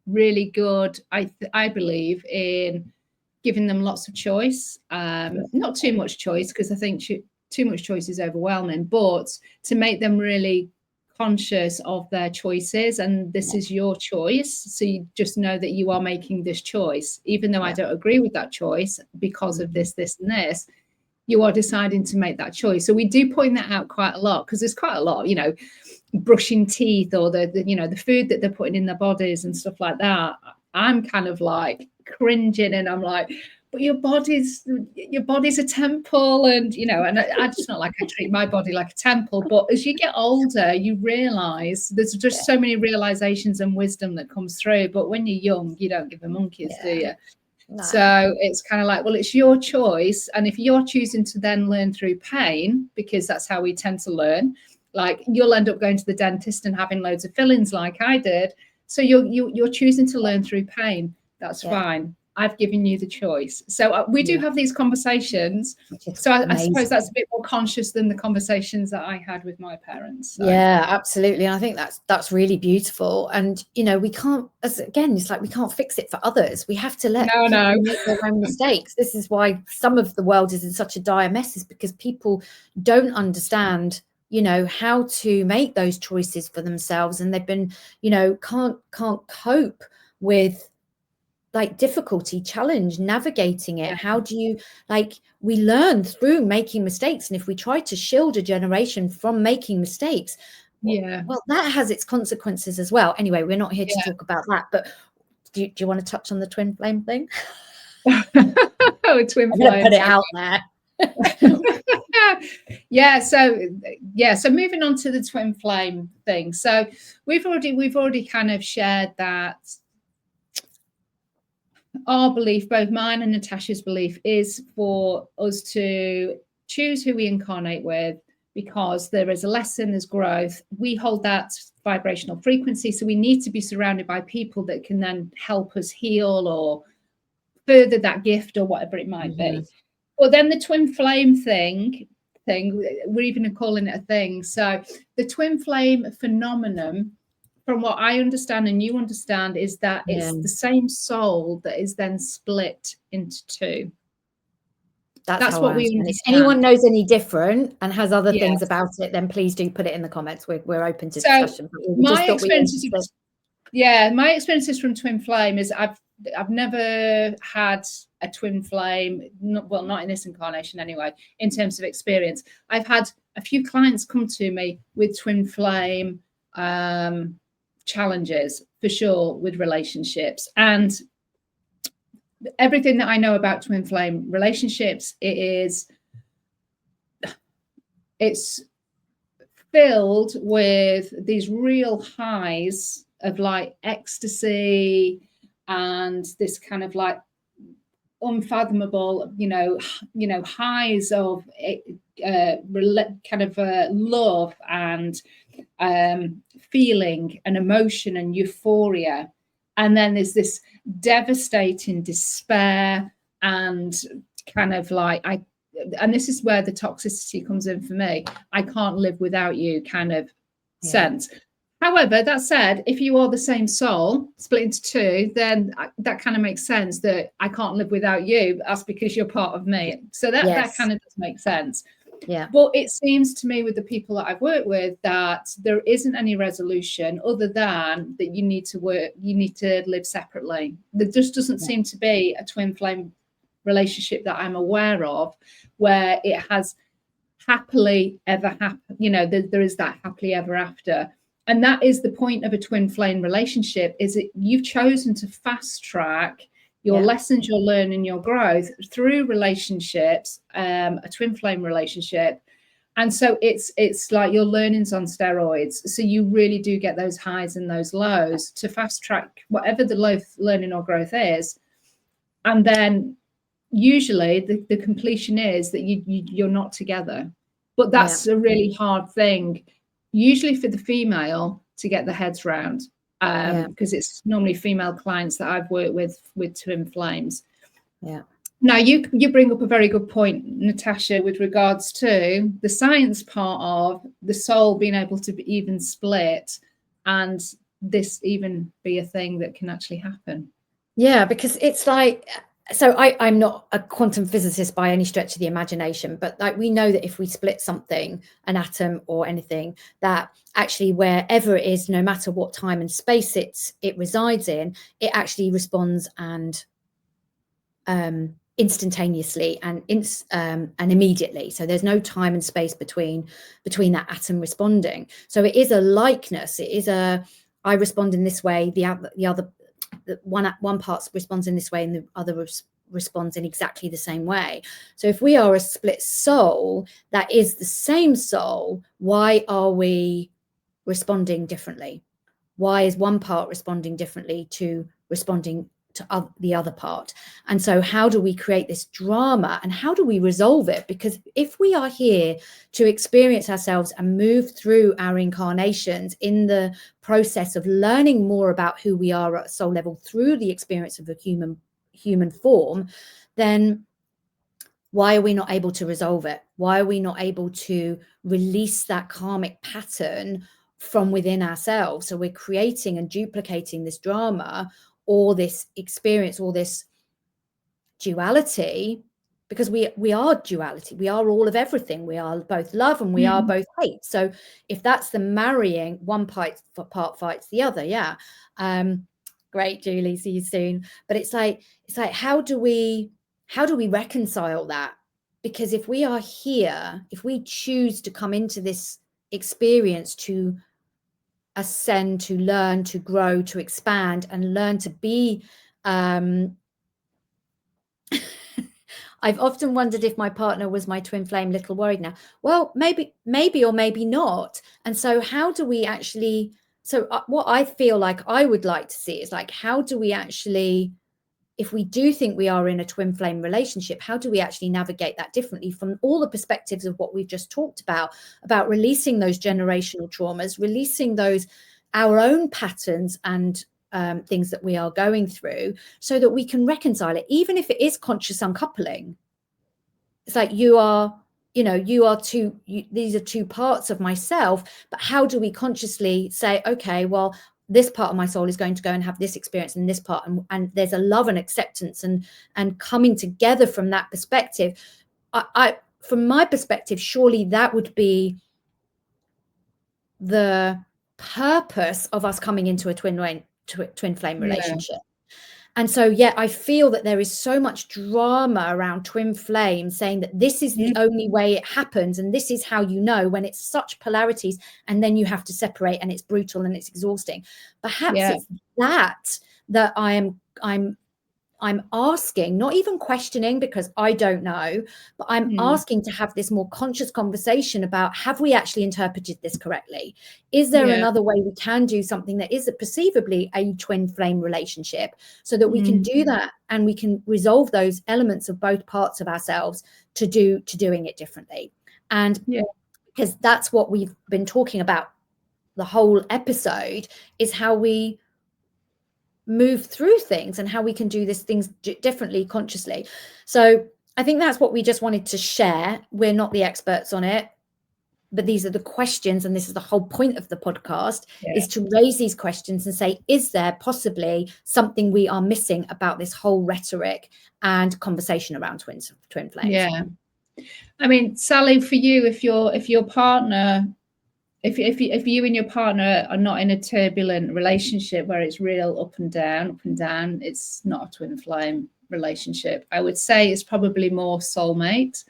really good, I believe, in giving them lots of choice, not too much choice, because I think too much choice is overwhelming, but to make them really conscious of their choices, and this is your choice, so you just know that you are making this choice, even though I don't agree with that choice because of this and this. you are deciding to make that choice. So we do point that out quite a lot, because there's quite a lot, you know, brushing teeth, or the you know, the food that they're putting in their bodies and stuff like that. I'm kind of like cringing, and I'm like, but your body's a temple, and you know, and I just not like I treat my body like a temple. But as you get older, you realize there's just so many realizations and wisdom that comes through. But when you're young, you don't give a monkeys, do you? No. So it's kind of like, well, it's your choice. And if you're choosing to then learn through pain, because that's how we tend to learn, like you'll end up going to the dentist and having loads of fillings like I did. So you're choosing to learn through pain. That's fine. I've given you the choice. So we do have these conversations. So I suppose that's a bit more conscious than the conversations that I had with my parents. So. Yeah, absolutely. And I think that's really beautiful. And, you know, we can't, again, it's like we can't fix it for others. We have to let people make their own mistakes. This is why some of the world is in such a dire mess, is because people don't understand, you know, how to make those choices for themselves. And they've been, you know, can't cope with like difficulty, challenge, navigating it. How do you, like, we learn through making mistakes, and if we try to shield a generation from making mistakes, well, that has its consequences as well. Anyway, we're not here to talk about that, but do you want to touch on the twin flame thing? Twin flame, put it out there. So moving on to the twin flame thing. So we've already kind of shared that our belief, both mine and Natasha's belief, is for us to choose who we incarnate with, because there is a lesson, there's growth. We hold that vibrational frequency, so we need to be surrounded by people that can then help us heal or further that gift or whatever it might be. But then the twin flame thing, we're even calling it a thing. So the twin flame phenomenon, from what I understand and you understand, is that it's the same soul that is then split into two. That's what we understand. If anyone knows any different and has other things about it, then please do put it in the comments. We're open to discussion. My experiences from twin flame is I've never had a twin flame, not in this incarnation anyway, in terms of experience. I've had a few clients come to me with twin flame challenges, for sure, with relationships. And everything that I know about twin flame relationships, it's filled with these real highs of like ecstasy and this kind of like unfathomable, highs of love and feeling and emotion and euphoria. And then there's this devastating despair and kind of like, and this is where the toxicity comes in for me. I can't live without you kind of sense. However, that said, if you are the same soul split into two, then that kind of makes sense that I can't live without you. That's because you're part of me. So that kind of does make sense. Yeah. But it seems to me with the people that I've worked with that there isn't any resolution other than that you need to live separately. There just doesn't seem to be a twin flame relationship that I'm aware of where it has happily ever happened. There is that happily ever after. And that is the point of a twin flame relationship, is that you've chosen to fast track your lessons, your learning, your growth through relationships, a twin flame relationship. And so it's like your learning's on steroids. So you really do get those highs and those lows to fast track whatever the learning or growth is. And then usually the completion is that you're not together. But that's a really hard thing, usually for the female, to get their heads round. Because it's normally female clients that I've worked with twin flames. Yeah. Now you bring up a very good point, Natasha, with regards to the science part of the soul being able to be even split, and this even be a thing that can actually happen. Yeah, because it's like, so I'm not a quantum physicist by any stretch of the imagination, but like we know that if we split something, an atom or anything, that actually wherever it is, no matter what time and space it resides in, it actually responds and instantaneously and immediately. So there's no time and space between that atom responding. So it is a likeness. It is a, I respond in this way, one part responds in this way and the other responds in exactly the same way. So if we are a split soul that is the same soul, why are we responding differently? Why is one part responding differently to responding to the other part? And so how do we create this drama and how do we resolve it? Because if we are here to experience ourselves and move through our incarnations in the process of learning more about who we are at a soul level through the experience of a human form, then why are we not able to resolve it? Why are we not able to release that karmic pattern from within ourselves? So we're creating and duplicating this drama or this experience or this duality, because we are duality. We are all of everything. We are both love and we are both hate. So if that's the marrying, one part fights the other. Yeah. Great, Julie. See you soon. But it's like how do we reconcile that? Because if we are here, if we choose to come into this experience to ascend, to learn, to grow, to expand, and learn to be, I've often wondered if my partner was my twin flame. Little worried now. Well, maybe or maybe not. And so how do we actually, so what I feel like I would like to see is like, how do we actually, if we do think we are in a twin flame relationship, how do we actually navigate that differently from all the perspectives of what we've just talked about releasing those generational traumas, releasing those, our own patterns and things that we are going through, so that we can reconcile it, even if it is conscious uncoupling. It's like these are two parts of myself, but how do we consciously say, okay, well, this part of my soul is going to go and have this experience in this part, and there's a love and acceptance and coming together from that perspective. I from my perspective, surely that would be the purpose of us coming into a twin flame relationship. And so, yeah, I feel that there is so much drama around twin flame, saying that this is the only way it happens. And this is how you know, when it's such polarities and then you have to separate and it's brutal and it's exhausting. Perhaps it's that I'm asking, not even questioning, because I don't know, but I'm asking to have this more conscious conversation about, have we actually interpreted this correctly? Is there another way we can do something that is perceivably a twin flame relationship, so that we can do that and we can resolve those elements of both parts of ourselves to doing it differently? And because that's what we've been talking about the whole episode, is how we move through things and how we can do these things differently consciously. So I think that's what we just wanted to share. We're not the experts on it, but these are the questions, and this is the whole point of the podcast, is to raise these questions and say, is there possibly something we are missing about this whole rhetoric and conversation around twin flames? I mean, Sally, for you, if your partner, if you and your partner are not in a turbulent relationship where it's real up and down, it's not a twin flame relationship. I would say it's probably more soulmate,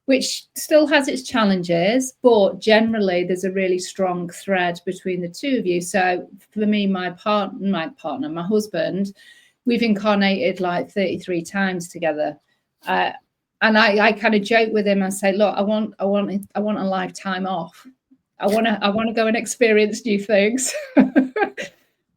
which still has its challenges, but generally there's a really strong thread between the two of you. So for me, my husband, we've incarnated like 33 times together. And I kind of joke with him and say, look, I want a lifetime off. I want to go and experience new things.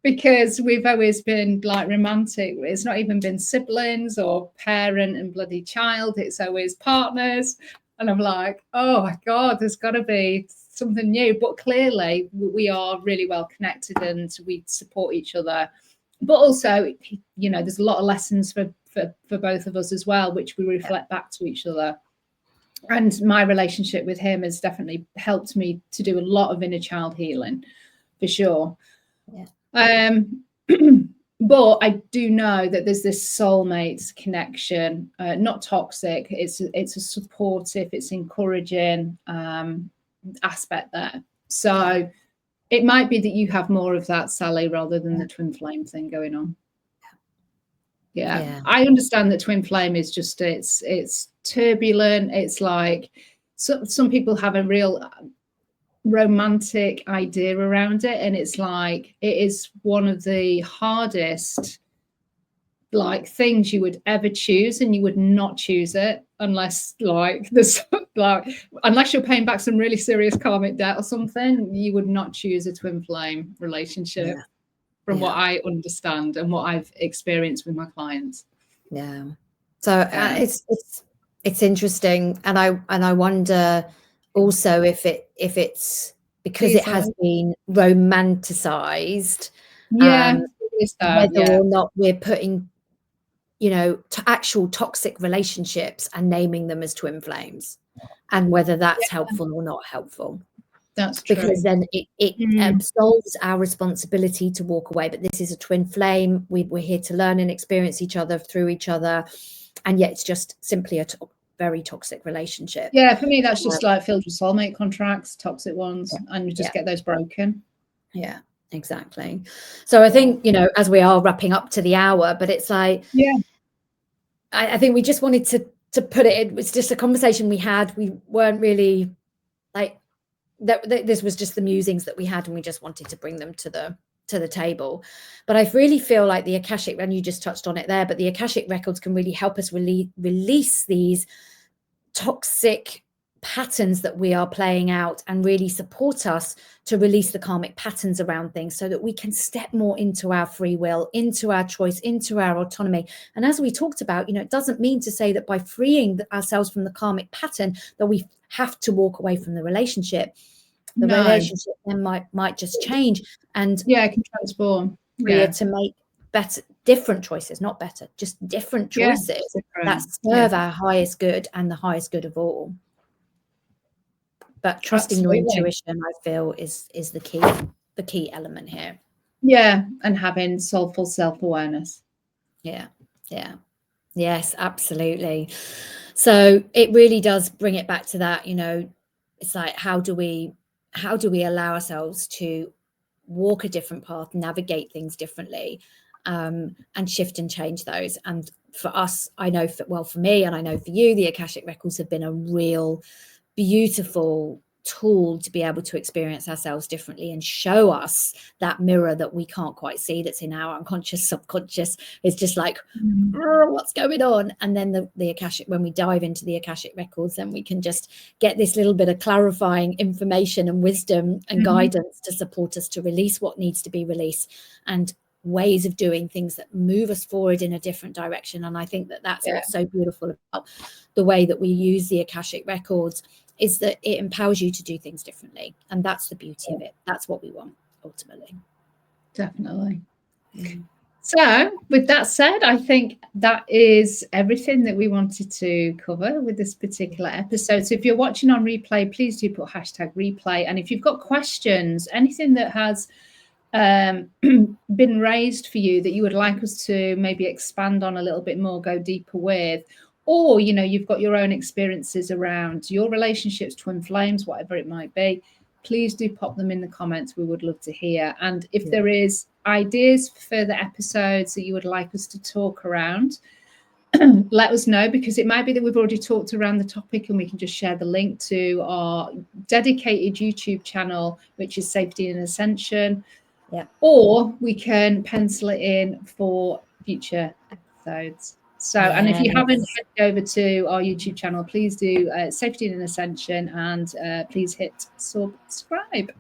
Because we've always been like romantic. It's not even been siblings or parent and bloody child. It's always partners. And I'm like, oh my God, there's got to be something new. But clearly we are really well connected and we support each other. But also, there's a lot of lessons for both of us as well, which we reflect back to each other. And my relationship with him has definitely helped me to do a lot of inner child healing, for sure. But I do know that there's this soulmate connection, not toxic. It's a supportive, it's encouraging aspect there. So it might be that you have more of that, Sally, rather than the twin flame thing going on. Yeah. I understand that twin flame is just, it's turbulent. It's like, some people have a real romantic idea around it, and it's like, it is one of the hardest like things you would ever choose, and you would not choose it unless like this like unless you're paying back some really serious karmic debt or something. You would not choose a twin flame relationship, from what I understand and what I've experienced with my clients. So it's interesting, and I wonder also if it's because it has been romanticized, whether or not we're putting, you know, actual toxic relationships and naming them as twin flames, and whether that's helpful or not helpful. That's true. Because then it absolves our responsibility to walk away. But this is a twin flame. We're here to learn and experience each other through each other, and yet it's just simply a very toxic relationship. Yeah, for me, that's just like filled with soulmate contracts, toxic ones, and you just get those broken. Yeah, exactly. So I think, you know, as we are wrapping up to the hour, but it's like, I think we just wanted to put it, it was just a conversation we had. We weren't really like, this was just the musings that we had, and we just wanted to bring them to the table. But I really feel like the Akashic, and you just touched on it there, but the Akashic records can really help us release these toxic patterns that we are playing out, and really support us to release the karmic patterns around things, so that we can step more into our free will, into our choice, into our autonomy. And as we talked about, you know, it doesn't mean to say that by freeing ourselves from the karmic pattern that we have to walk away from the relationship. The relationship then might just change, and it can transform. To make different choices, not better, just different choices that serve our highest good and the highest good of all. But trusting your intuition, I feel, is the key element here. Yeah, and having soulful self-awareness. Yes, absolutely. So it really does bring it back to that, you know, it's like, how do we allow ourselves to walk a different path, navigate things differently, and shift and change those. And for us, I know for me, and I know for you, the Akashic Records have been a real beautiful tool to be able to experience ourselves differently, and show us that mirror that we can't quite see, that's in our unconscious, subconscious. It's just like, what's going on? And then the Akashic, when we dive into the Akashic Records, then we can just get this little bit of clarifying information and wisdom and guidance to support us to release what needs to be released, and ways of doing things that move us forward in a different direction. And I think that that's what's so beautiful about the way that we use the Akashic Records, is that it empowers you to do things differently. And that's the beauty of it. That's what we want, ultimately. Definitely. So with that said, I think that is everything that we wanted to cover with this particular episode. So if you're watching on replay, please do put #replay. And if you've got questions, anything that has been raised for you that you would like us to maybe expand on a little bit more, go deeper with, or, you know, you've got your own experiences around your relationships, twin flames, whatever it might be, please do pop them in the comments. We would love to hear. And if there is ideas for further episodes that you would like us to talk around, let us know, because it might be that we've already talked around the topic, and we can just share the link to our dedicated YouTube channel, which is Safety and Ascension. Or we can pencil it in for future episodes. So, and if you haven't headed over to our YouTube channel, please do Safety and Ascension, and please hit subscribe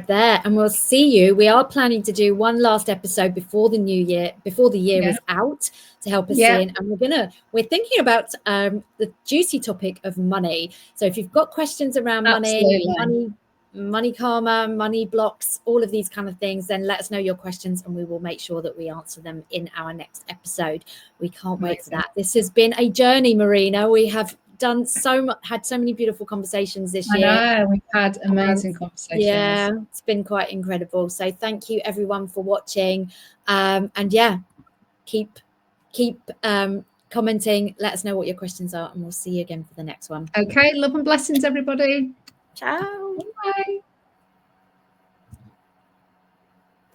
there, and we'll see you. We are planning to do one last episode before the new year, before the year is out, to help us in. And we're thinking about the juicy topic of money. So if you've got questions around money karma, money blocks, all of these kind of things, then let us know your questions, and we will make sure that we answer them in our next episode. We can't wait for that. This has been a journey, Marina. We have done had so many beautiful conversations this year. I know, we've had amazing conversations. Yeah, it's been quite incredible. So thank you everyone for watching. And keep commenting. Let us know what your questions are, and we'll see you again for the next one. Okay, love and blessings, everybody. Ciao. Bye.